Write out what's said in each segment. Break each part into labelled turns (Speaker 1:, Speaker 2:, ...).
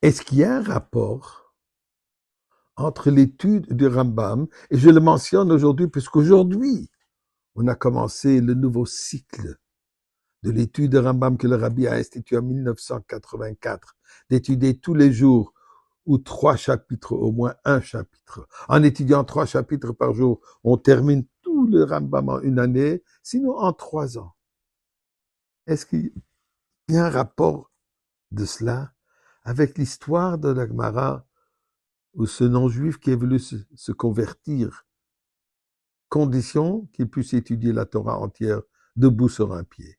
Speaker 1: Est-ce qu'il y a un rapport entre l'étude du Rambam, et je le mentionne aujourd'hui, puisqu'aujourd'hui, on a commencé le nouveau cycle de l'étude de Rambam que le Rabbi a institué en 1984, d'étudier tous les jours ou 3 chapitres, au moins un chapitre. En étudiant 3 chapitres par jour, on termine tout le Rambam en une année, sinon en 3 ans. Est-ce qu'il y a un rapport de cela avec l'histoire de la Gemara où ce non-juif qui est voulu se convertir, condition qu'il puisse étudier la Torah entière debout sur un pied?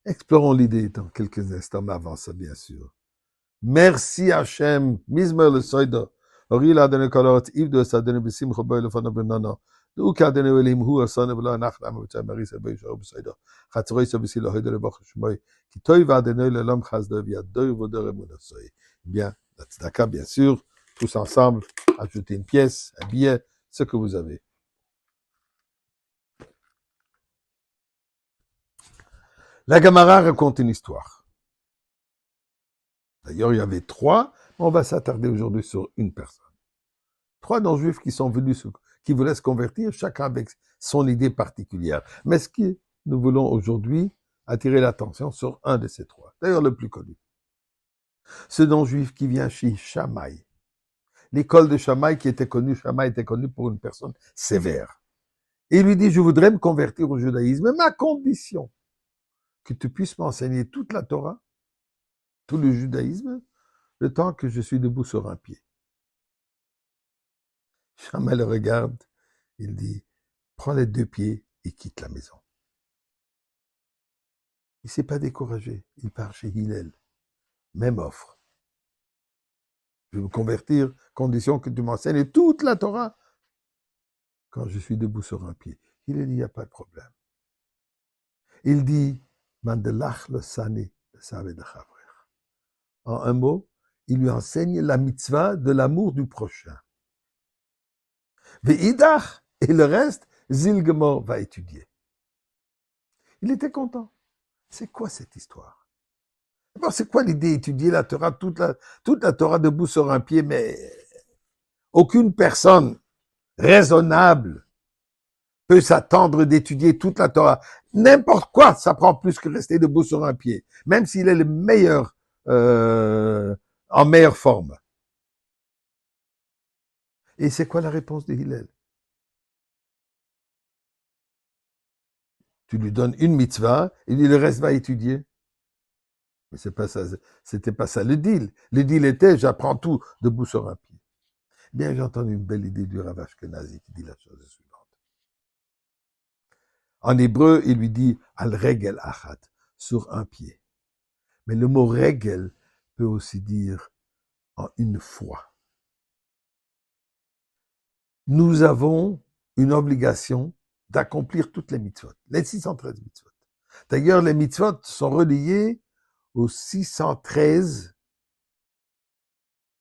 Speaker 1: Explorons l'idée dans quelques instants, mais avant ça, bien sûr. Merci Hachem, Mizmer le Soida, Ori la Adonai Kolot, Yves de Sadene Besimcho Boy le Fana Benana, Ou Kadene Elim Hu Asane Vela Nachlam Vcha Maris Boy Shau Besoida, Chatzroi Sabisi le Hoyde le Bach Shmoy, Ki Toy va Adonai le Lam Chazda Via Doy Vodor Emunasoy. Bien, la tzedaka, bien sûr, tous ensemble, ajoutez une pièce, un billet, ce que vous avez. La Gemara raconte une histoire. D'ailleurs, il y avait 3, mais on va s'attarder aujourd'hui sur une personne. 3 non-juifs qui sont venus, qui voulaient se convertir, chacun avec son idée particulière. Mais ce que nous voulons aujourd'hui, attirer l'attention sur un de ces 3. D'ailleurs, le plus connu. Ce non-juif qui vient chez Shammai. L'école de Shammai qui était connue, Shammai était connu pour une personne sévère. Et il lui dit, je voudrais me convertir au judaïsme, mais à condition que tu puisses m'enseigner toute la Torah, tout le judaïsme, le temps que je suis debout sur un pied. Shammai le regarde, il dit, prends les 2 pieds et quitte la maison. Il ne s'est pas découragé, il part chez Hillel. Même offre. Je veux me convertir, condition que tu m'enseignes toute la Torah quand je suis debout sur un pied. Hillel dit, il n'y a pas de problème. Il dit, Mandelach le Sani, le Saved de Chavrer. En un mot, il lui enseigne la mitzvah de l'amour du prochain. Ve'idach, et le reste, Zilgemor va étudier. Il était content. C'est quoi cette histoire? D'abord, c'est quoi l'idée d'étudier la Torah, toute la Torah debout sur un pied, mais aucune personne raisonnable peut s'attendre d'étudier toute la Torah. N'importe quoi, ça prend plus que rester debout sur un pied, même s'il est le meilleur, en meilleure forme. Et c'est quoi la réponse de Hillel? Tu lui donnes une mitzvah, et le reste va étudier. Mais c'est pas ça, c'était pas ça le deal. Le deal était, j'apprends tout debout sur un pied. Bien, j'ai entendu une belle idée du Rav Ashkenazi qui dit la chose suivante. En hébreu, il lui dit al regel achat, sur un pied. Mais le mot regel peut aussi dire en une fois. Nous avons une obligation d'accomplir toutes les mitzvot, les 613 mitzvot. D'ailleurs, les mitzvot sont reliés aux 613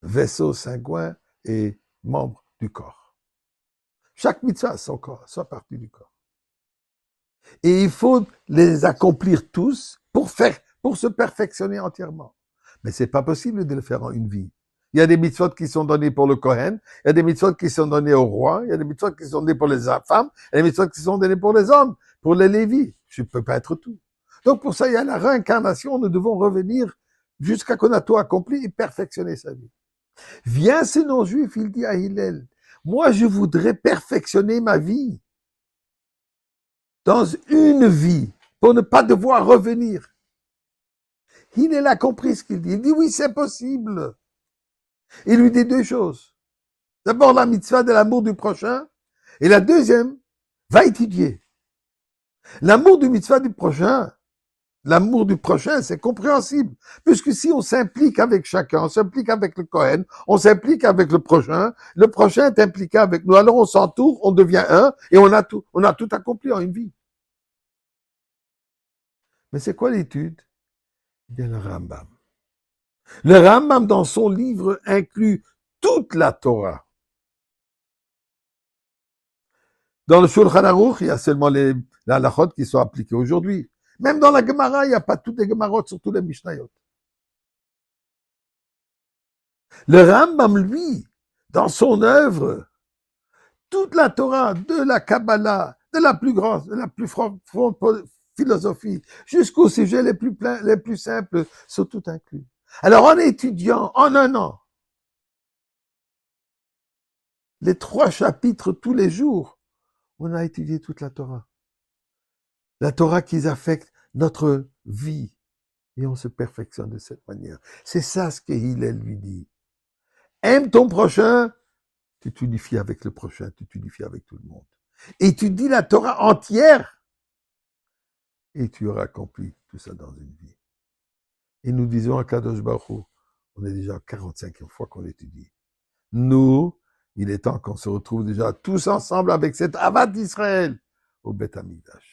Speaker 1: vaisseaux sanguins et membres du corps. Chaque mitzvah a son corps, sa partie du corps. Et il faut les accomplir tous pour se perfectionner entièrement. Mais c'est pas possible de le faire en une vie. Il y a des mitzvot qui sont donnés pour le Kohen, il y a des mitzvot qui sont donnés au roi, il y a des mitzvot qui sont donnés pour les femmes, il y a des mitzvot qui sont donnés pour les hommes, pour les Lévis. Je ne peux pas être tout. Donc pour ça, il y a la réincarnation, nous devons revenir jusqu'à qu'on a tout accompli et perfectionner sa vie. Vient ce non-juif, il dit à Hillel, moi je voudrais perfectionner ma vie dans une vie pour ne pas devoir revenir. Hillel a compris ce qu'il dit. Il dit oui, c'est possible. Il lui dit 2 choses. D'abord la mitzvah de l'amour du prochain et la deuxième, va étudier. L'amour du mitzvah du prochain, c'est compréhensible. Puisque si on s'implique avec chacun, on s'implique avec le Kohen, on s'implique avec le prochain est impliqué avec nous. Alors on s'entoure, on devient un, et on a tout accompli en une vie. Mais c'est quoi l'étude? Bien le Rambam. Le Rambam, dans son livre, inclut toute la Torah. Dans le Shulchan Aruch, il y a seulement les halachot qui sont appliqués aujourd'hui. Même dans la Gemara, il n'y a pas toutes les Gemarot sur tous les Mishnayot. Le Rambam, lui, dans son œuvre, toute la Torah, de la Kabbalah, de la plus grande, de la plus profonde philosophie, jusqu'aux sujets les plus simples, sont tout inclus. Alors, en étudiant en un an les 3 chapitres tous les jours, on a étudié toute la Torah. La Torah qui affecte notre vie. Et on se perfectionne de cette manière. C'est ça ce que Hillel lui dit. Aime ton prochain, tu t'unifies avec le prochain, tu t'unifies avec tout le monde. Et tu dis la Torah entière, et tu auras accompli tout ça dans une vie. Et nous disons à Kadosh Baruch Hu, on est déjà à 45e fois qu'on étudie. Nous, il est temps qu'on se retrouve déjà tous ensemble avec cette Avat d'Israël au Beth Amikdash.